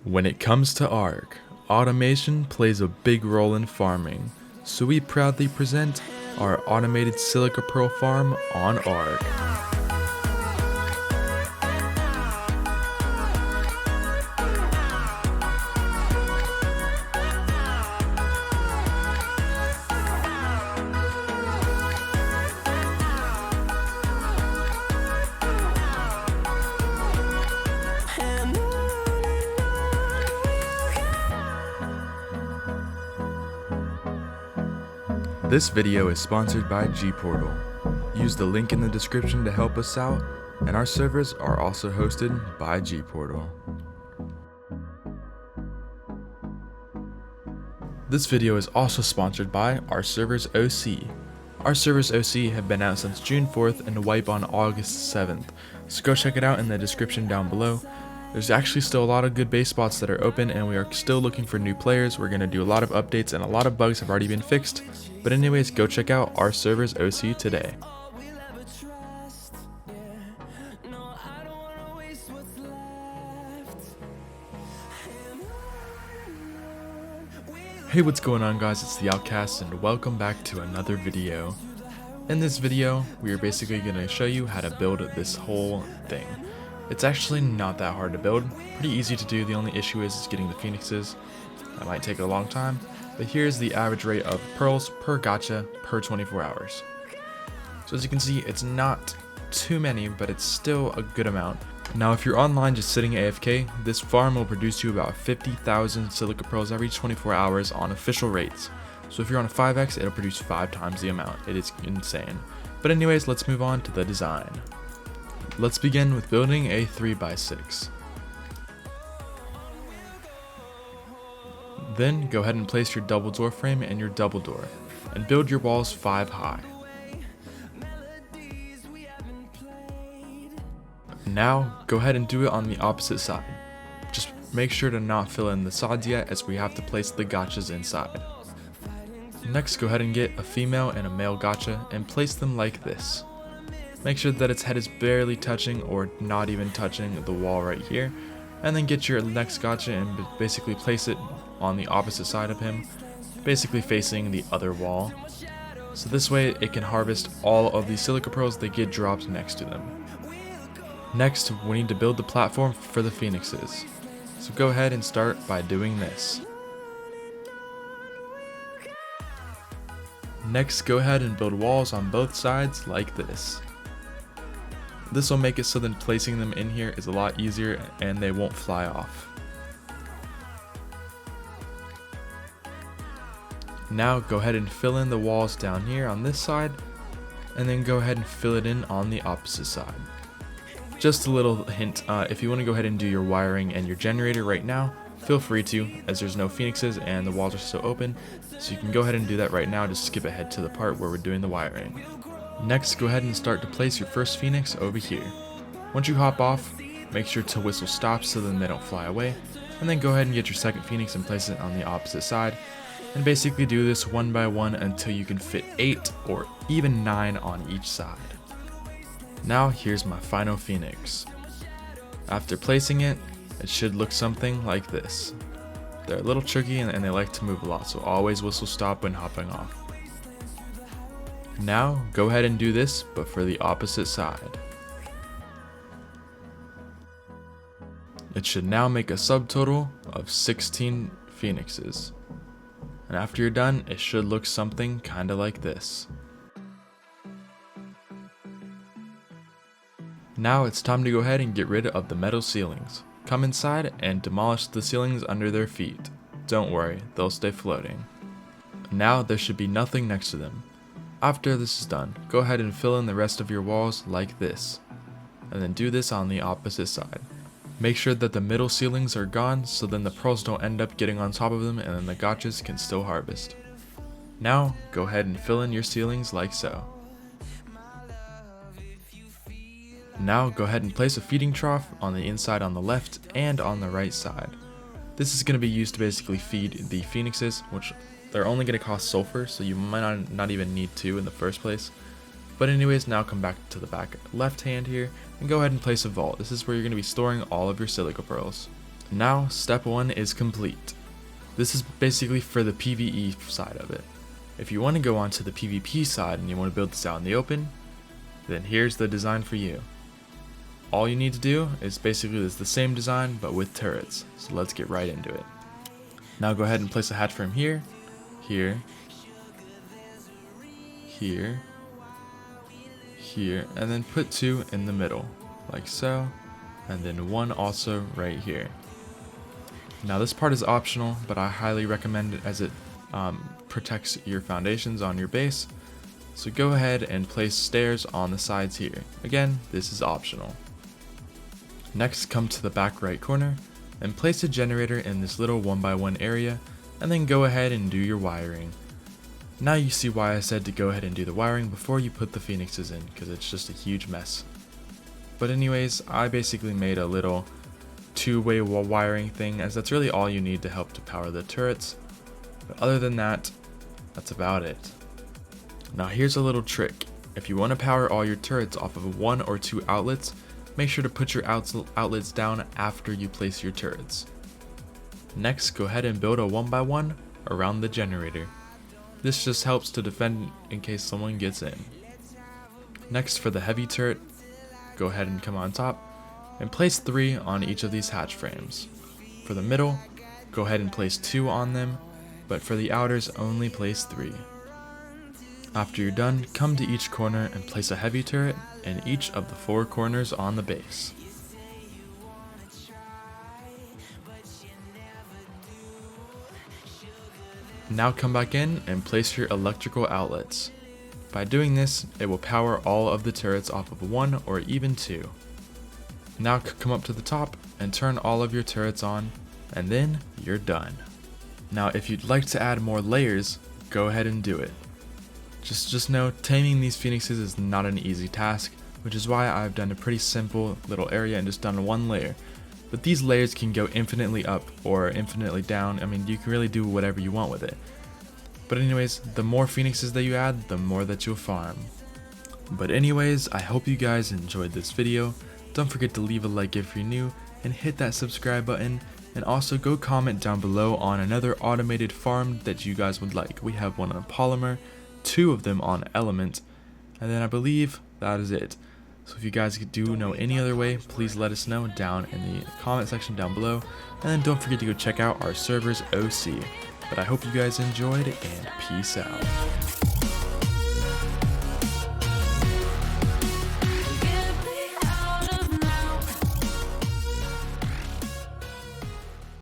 When it comes to ARK, automation plays a big role in farming, so we proudly present our automated Silica Pearl farm on ARK. This video is sponsored by G-Portal. Use the link in the description to help us out, and our servers are also hosted by G-Portal. This video is also sponsored by our servers OC. Our servers OC have been out since June 4th and wipe on August 7th, so go check it out in the description down below. There's actually still a lot of good base spots that are open, and we are still looking for new players. We're going to do a lot of updates, and a lot of bugs have already been fixed. But anyways, go check out our servers OC today. Hey, what's going on guys, it's the Outcasts and welcome back to another video. In this video, we are basically going to show you how to build this whole thing. It's actually not that hard to build, pretty easy to do. The only issue is getting the phoenixes. That might take a long time, but here's the average rate of pearls per gacha per 24 hours. So as you can see, it's not too many, but it's still a good amount. Now if you're online just sitting AFK, this farm will produce you about 50,000 silica pearls every 24 hours on official rates. So if you're on a 5x, it'll produce 5 times the amount. It is insane. But anyways, let's move on to the design. Let's begin with building a 3x6. Then go ahead and place your double door frame and your double door, and build your walls 5 high. Now go ahead and do it on the opposite side. Just make sure to not fill in the sides yet, as we have to place the gachas inside. Next, go ahead and get a female and a male gacha and place them like this. Make sure that its head is barely touching or not even touching the wall right here, and then get your next gacha and basically place it on the opposite side of him, basically facing the other wall. So this way it can harvest all of the silica pearls that get dropped next to them. Next, we need to build the platform for the phoenixes. So go ahead and start by doing this. Next, go ahead and build walls on both sides like this. This will make it so that placing them in here is a lot easier and they won't fly off. Now go ahead and fill in the walls down here on this side, and then go ahead and fill it in on the opposite side. Just a little hint, if you want to go ahead and do your wiring and your generator right now, feel free to, as there's no phoenixes and the walls are still open, so you can go ahead and do that right now. Just skip ahead to the part where we're doing the wiring. Next, go ahead and start to place your first phoenix over here. Once you hop off, make sure to whistle stop so then they don't fly away, and then go ahead and get your second phoenix and place it on the opposite side, and basically do this one by one until you can fit 8 or even 9 on each side. Now here's my final phoenix. After placing it, it should look something like this. They're a little tricky and they like to move a lot, so always whistle stop when hopping off. Now, go ahead and do this, but for the opposite side. It should now make a subtotal of 16 phoenixes. And after you're done, it should look something kinda like this. Now it's time to go ahead and get rid of the metal ceilings. Come inside and demolish the ceilings under their feet. Don't worry, they'll stay floating. Now there should be nothing next to them. After this is done, go ahead and fill in the rest of your walls like this, and then do this on the opposite side. Make sure that the middle ceilings are gone, so then the pearls don't end up getting on top of them and then the gachas can still harvest. Now, go ahead and fill in your ceilings like so. Now go ahead and place a feeding trough on the inside on the left and on the right side. This is going to be used to basically feed the phoenixes, which they're only going to cost sulfur, so you might not even need 2 in the first place. But anyways, now come back to the back left hand here and go ahead and place a vault. This is where you're going to be storing all of your silica pearls. Now step 1 is complete. This is basically for the PvE side of it. If you want to go on to the PvP side and you want to build this out in the open, then here's the design for you. All you need to do is basically the same design but with turrets. So let's get right into it. Now go ahead and place a hatch frame here, here, here, here, and then put 2 in the middle, like so, and then 1 also right here. Now this part is optional, but I highly recommend it as it protects your foundations on your base. So go ahead and place stairs on the sides here. Again, this is optional. Next, come to the back right corner and place a generator in this little 1x1 area, and then go ahead and do your wiring. Now you see why I said to go ahead and do the wiring before you put the phoenixes in, because it's just a huge mess. But anyways, I basically made a little 2-way wiring thing, as that's really all you need to help to power the turrets. But other than that, that's about it. Now here's a little trick. If you want to power all your turrets off of 1 or 2 outlets, make sure to put your outlets down after you place your turrets. Next, go ahead and build a 1x1 around the generator. This just helps to defend in case someone gets in. Next, for the heavy turret, go ahead and come on top and place 3 on each of these hatch frames. For the middle, go ahead and place 2 on them, but for the outers only place 3. After you're done, come to each corner and place a heavy turret in each of the 4 corners on the base. Now come back in and place your electrical outlets. By doing this, it will power all of the turrets off of 1 or even 2. Now come up to the top and turn all of your turrets on, and then you're done. Now if you'd like to add more layers, go ahead and do it. Just know taming these phoenixes is not an easy task, which is why I've done a pretty simple little area and just done 1 layer. But these layers can go infinitely up or infinitely down. I mean, you can really do whatever you want with it. But anyways, the more phoenixes that you add, the more that you'll farm. But anyways, I hope you guys enjoyed this video. Don't forget to leave a like if you're new, and hit that subscribe button, and also go comment down below on another automated farm that you guys would like. We have one on Polymer, 2 of them on Element, and then I believe that is it. So if you guys do know any other way, please let us know down in the comment section down below, and then don't forget to go check out our server's OC. But I hope you guys enjoyed, and peace out.